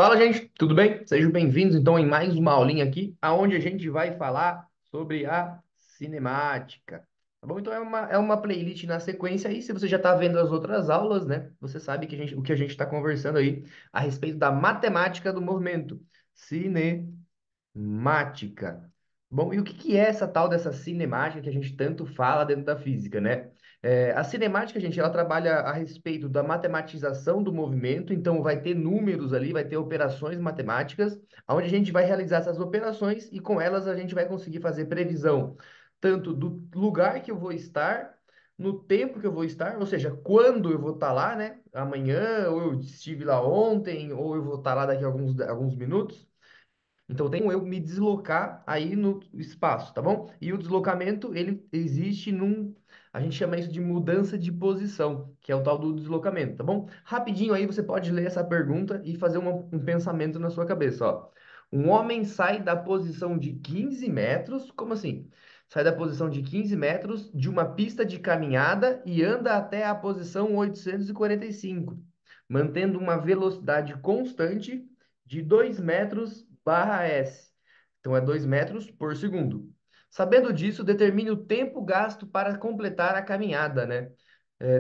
Fala, gente, tudo bem? Sejam bem-vindos então em mais uma aulinha aqui, aonde a gente vai falar sobre a cinemática. Tá bom? Então é uma playlist na sequência aí. Se você já está vendo as outras aulas, né? Você sabe que o que a gente está conversando aí a respeito da matemática do movimento. Cinemática. Bom, e o que que é essa tal dessa cinemática que a gente tanto fala dentro da física, né? A cinemática, gente, ela trabalha a respeito da matematização do movimento, então vai ter números ali, vai ter operações matemáticas, onde a gente vai realizar essas operações e com elas a gente vai conseguir fazer previsão tanto do lugar que eu vou estar, no tempo que eu vou estar, ou seja, quando eu vou estar lá, né? Amanhã, ou eu estive lá ontem, ou eu vou estar lá daqui a alguns minutos. Então, tem como eu me deslocar aí no espaço, tá bom? E o deslocamento, ele existe a gente chama isso de mudança de posição, que é o tal do deslocamento, tá bom? Rapidinho aí você pode ler essa pergunta e fazer um pensamento na sua cabeça, ó. Um homem sai da posição de 15 metros, como assim? Sai da posição de 15 metros de uma pista de caminhada e anda até a posição 845, mantendo uma velocidade constante de 2 metros barra s. Então, é 2 metros por segundo. Sabendo disso, determine o tempo gasto para completar a caminhada, né?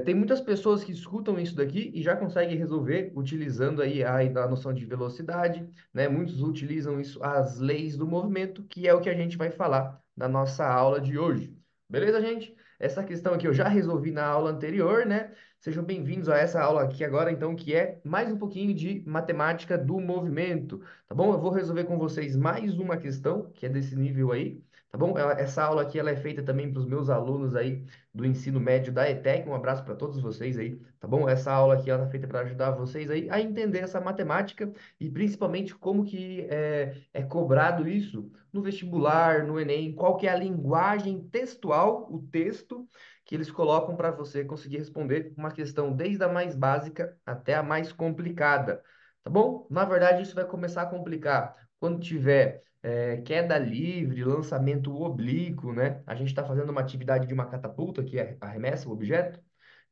Tem muitas pessoas que escutam isso daqui e já conseguem resolver utilizando aí a noção de velocidade, né? Muitos utilizam isso, as leis do movimento, que é o que a gente vai falar na nossa aula de hoje. Beleza, gente? Essa questão aqui eu já resolvi na aula anterior, né? Sejam bem-vindos a essa aula aqui agora, então, que é mais um pouquinho de matemática do movimento, tá bom? Eu vou resolver com vocês mais uma questão, que é desse nível aí, tá bom? Essa aula aqui, ela é feita também para os meus alunos aí do ensino médio da ETEC. Um abraço para todos vocês aí, tá bom? Essa aula aqui, ela é feita para ajudar vocês aí a entender essa matemática e principalmente como que é cobrado isso no vestibular, no Enem, qual que é a linguagem textual, o texto, que eles colocam para você conseguir responder uma questão desde a mais básica até a mais complicada, tá bom? Na verdade, isso vai começar a complicar quando tiver queda livre, lançamento oblíquo, né? A gente está fazendo uma atividade de uma catapulta, que arremessa o objeto,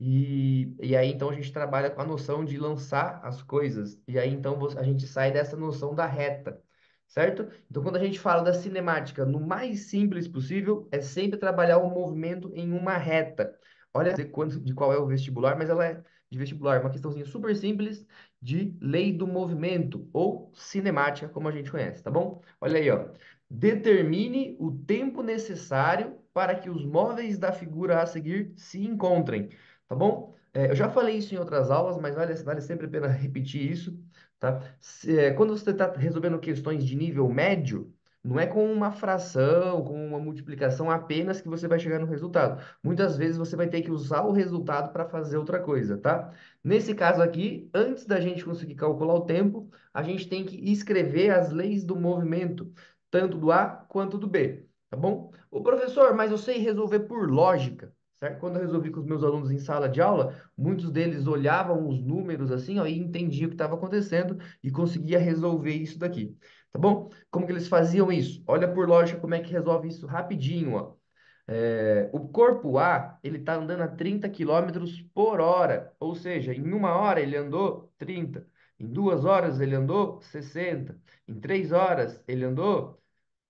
e aí então a gente trabalha com a noção de lançar as coisas, e aí então a gente sai dessa noção da reta, certo? Então, quando a gente fala da cinemática no mais simples possível, é sempre trabalhar o movimento em uma reta. Olha, de qual é o vestibular, mas ela é de vestibular, uma questãozinha super simples de lei do movimento, ou cinemática, como a gente conhece, tá bom? Olha aí, ó. Determine o tempo necessário para que os móveis da figura a seguir se encontrem, tá bom? Eu já falei isso em outras aulas, mas vale sempre a pena repetir isso, tá? Quando você está resolvendo questões de nível médio, não é com uma fração, com uma multiplicação apenas que você vai chegar no resultado. Muitas vezes você vai ter que usar o resultado para fazer outra coisa, tá? Nesse caso aqui, antes da gente conseguir calcular o tempo, a gente tem que escrever as leis do movimento, tanto do A quanto do B, tá bom? O professor, mas eu sei resolver por lógica, certo? Quando eu resolvi com os meus alunos em sala de aula, muitos deles olhavam os números assim, ó, e entendiam o que estava acontecendo e conseguia resolver isso daqui, tá bom? Como que eles faziam isso? Olha por lógica como é que resolve isso rapidinho, ó. O corpo A, ele está andando a 30 quilômetros por hora, ou seja, em uma hora ele andou 30, em 2 horas ele andou 60, em 3 horas ele andou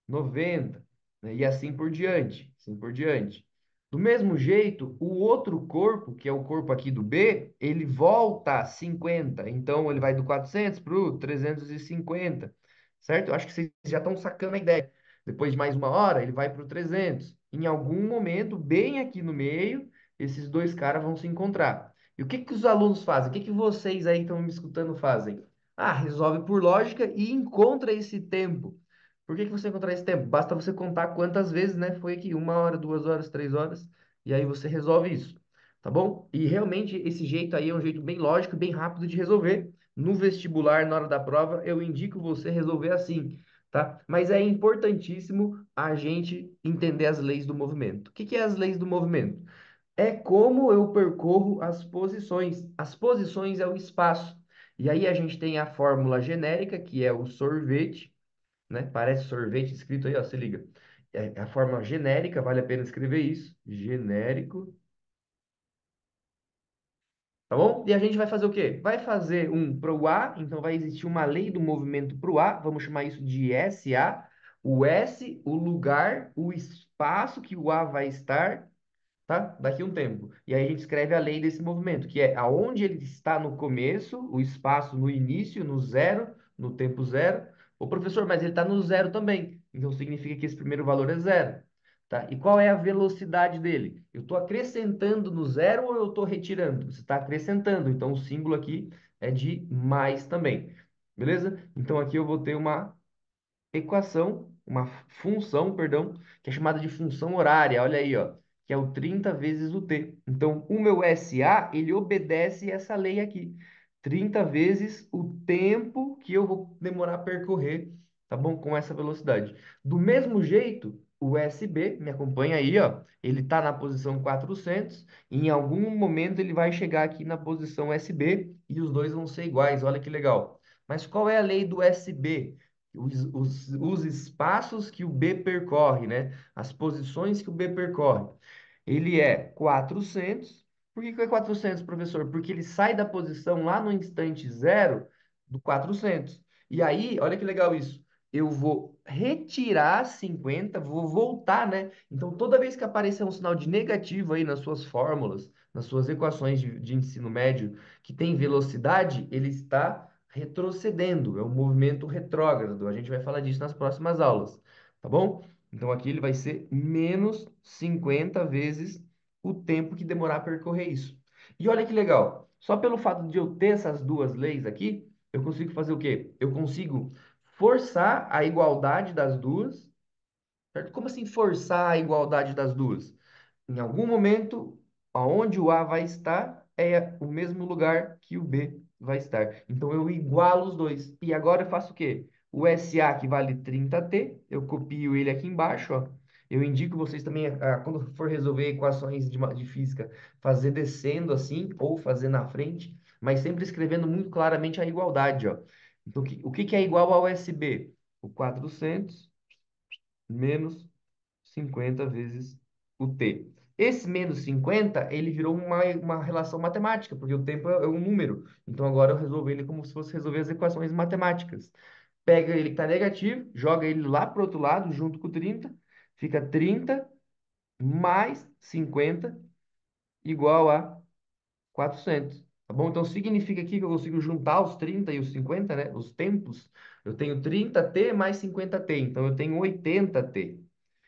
90, né? E assim por diante, assim por diante. Do mesmo jeito, o outro corpo, que é o corpo aqui do B, ele volta a 50. Então, ele vai do 400 para o 350, certo? Eu acho que vocês já estão sacando a ideia. Depois de mais uma hora, ele vai para o 300. Em algum momento, bem aqui no meio, esses dois caras vão se encontrar. E o que que os alunos fazem? O que que vocês aí que estão me escutando fazem? Ah, resolve por lógica e encontra esse tempo. Por que que você encontrar esse tempo? Basta você contar quantas vezes, né? Foi aqui, 1 hora, 2 horas, 3 horas, e aí você resolve isso, tá bom? E realmente esse jeito aí é um jeito bem lógico e bem rápido de resolver. No vestibular, na hora da prova, eu indico você resolver assim, tá? Mas é importantíssimo a gente entender as leis do movimento. O que que é as leis do movimento? É como eu percorro as posições. As posições é o espaço. E aí a gente tem a fórmula genérica, que é o sorvete, né? Parece sorvete escrito aí, ó, se liga. É a forma genérica, vale a pena escrever isso. Genérico Tá bom? E a gente vai fazer o quê? Vai fazer um para o A, então vai existir uma lei do movimento para o A, vamos chamar isso de SA. O S, o lugar, o espaço que o A vai estar, tá? Daqui a um tempo. E aí a gente escreve a lei desse movimento, que é aonde ele está no começo, o espaço no início, no zero, no tempo zero. Ô, professor, mas ele está no zero também. Então significa que esse primeiro valor é zero. Tá? E qual é a velocidade dele? Eu estou acrescentando no zero ou eu estou retirando? Você está acrescentando. Então o símbolo aqui é de mais também. Beleza? Então aqui eu vou ter uma equação, uma função, perdão, que é chamada de função horária. Olha aí, ó, que é o 30 vezes o t. Então, o meu SA, ele obedece essa lei aqui. 30 vezes o tempo que eu vou demorar a percorrer, tá bom? Com essa velocidade. Do mesmo jeito, o USB, me acompanha aí, ó, ele está na posição 400, e em algum momento ele vai chegar aqui na posição SB e os dois vão ser iguais, olha que legal. Mas qual é a lei do SB? Os espaços que o B percorre, né? As posições que o B percorre. Ele é 400. Por que que é 400, professor? Porque ele sai da posição lá no instante zero do 400. E aí, olha que legal isso. Eu vou retirar 50, vou voltar, né? Então, toda vez que aparecer um sinal de negativo aí nas suas fórmulas, nas suas equações de ensino médio, que tem velocidade, ele está retrocedendo, é um movimento retrógrado. A gente vai falar disso nas próximas aulas, tá bom? Então aqui ele vai ser menos 50 vezes o tempo que demorar a percorrer isso. E olha que legal, só pelo fato de eu ter essas duas leis aqui, eu consigo fazer o quê? Eu consigo forçar a igualdade das duas, certo? Como assim forçar a igualdade das duas? Em algum momento, aonde o A vai estar é o mesmo lugar que o B vai estar. Então eu igualo os dois. E agora eu faço o quê? O SA que vale 30t, eu copio ele aqui embaixo, ó. Eu indico vocês também, quando for resolver equações de física, fazer descendo assim, ou fazer na frente, mas sempre escrevendo muito claramente a igualdade, ó. Então, o que que é igual ao SB? O 400 menos 50 vezes o t. Esse menos 50 ele virou uma relação matemática, porque o tempo é um número. Então agora eu resolvo ele como se fosse resolver as equações matemáticas. Pega ele que está negativo, joga ele lá para o outro lado, junto com o 30, fica 30 mais 50 igual a 400. Tá bom? Então significa aqui que eu consigo juntar os 30 e os 50, né? Os tempos. Eu tenho 30t mais 50t, então eu tenho 80t.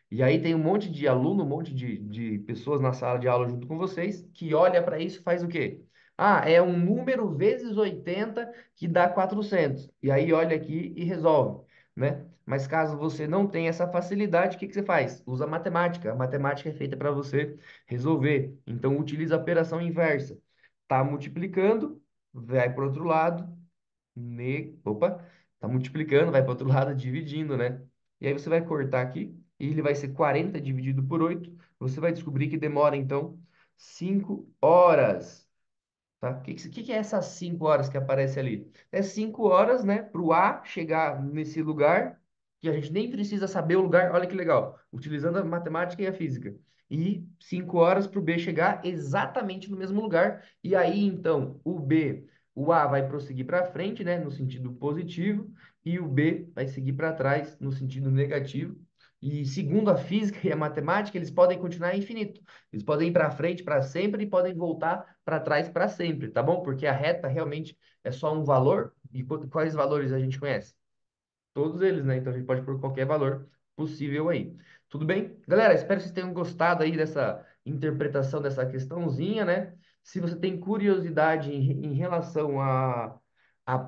E aí tem um monte de aluno, um monte de pessoas na sala de aula junto com vocês, que olha para isso e faz o quê? Ah, é um número vezes 80 que dá 400. E aí olha aqui e resolve, né? Mas caso você não tenha essa facilidade, o que que você faz? Usa matemática. A matemática é feita para você resolver. Então utiliza a operação inversa. Tá multiplicando, vai para o outro lado, opa, tá multiplicando, vai para o outro lado, dividindo, né? E aí você vai cortar aqui, e ele vai ser 40 dividido por 8. Você vai descobrir que demora, então, 5 horas. Tá? O que é essas 5 horas que aparece ali? É 5 horas, né, para o A chegar nesse lugar, que a gente nem precisa saber o lugar. Olha que legal, utilizando a matemática e a física. E 5 horas para o B chegar exatamente no mesmo lugar. E aí, então, o A vai prosseguir para frente, né, no sentido positivo, e o B vai seguir para trás, no sentido negativo. E segundo a física e a matemática, eles podem continuar infinito. Eles podem ir para frente para sempre e podem voltar para trás para sempre, tá bom? Porque a reta realmente é só um valor. E quais valores a gente conhece? Todos eles, né? Então a gente pode pôr qualquer valor possível aí. Tudo bem? Galera, espero que vocês tenham gostado aí dessa interpretação dessa questãozinha, né? Se você tem curiosidade em relação à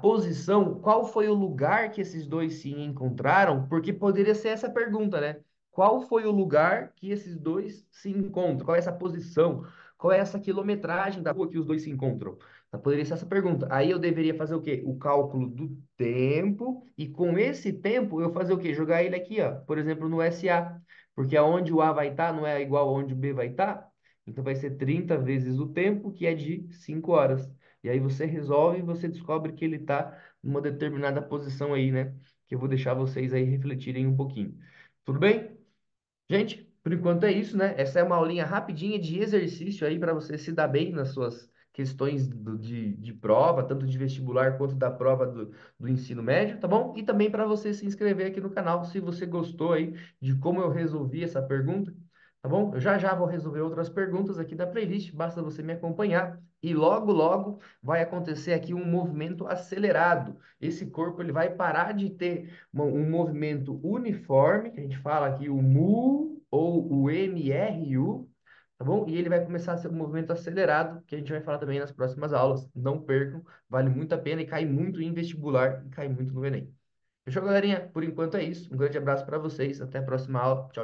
posição, qual foi o lugar que esses dois se encontraram? Porque poderia ser essa pergunta, né? Qual foi o lugar que esses dois se encontram? Qual é essa posição? Qual é essa quilometragem da rua que os dois se encontram? Poderia ser essa pergunta. Aí eu deveria fazer o quê? O cálculo do tempo, e com esse tempo eu fazer o quê? Jogar ele aqui, ó, por exemplo, no SA, porque aonde o A vai estar não é igual aonde o B vai estar, então vai ser 30 vezes o tempo, que é de 5 horas. E aí você resolve e você descobre que ele está numa determinada posição aí, né? Que eu vou deixar vocês aí refletirem um pouquinho. Tudo bem? Gente, por enquanto é isso, né? Essa é uma aulinha rapidinha de exercício aí para você se dar bem nas suas questões de prova, tanto de vestibular quanto da prova do ensino médio, tá bom? E também para você se inscrever aqui no canal, se você gostou aí de como eu resolvi essa pergunta, tá bom? Eu já já vou resolver outras perguntas aqui da playlist, basta você me acompanhar. E logo, logo vai acontecer aqui um movimento acelerado. Esse corpo ele vai parar de ter um movimento uniforme, que a gente fala aqui o MU ou o MRU, tá bom? E ele vai começar a ser um movimento acelerado, que a gente vai falar também nas próximas aulas. Não percam, vale muito a pena e cai muito em vestibular e cai muito no Enem. Fechou, galerinha? Por enquanto é isso. Um grande abraço para vocês. Até a próxima aula. Tchau.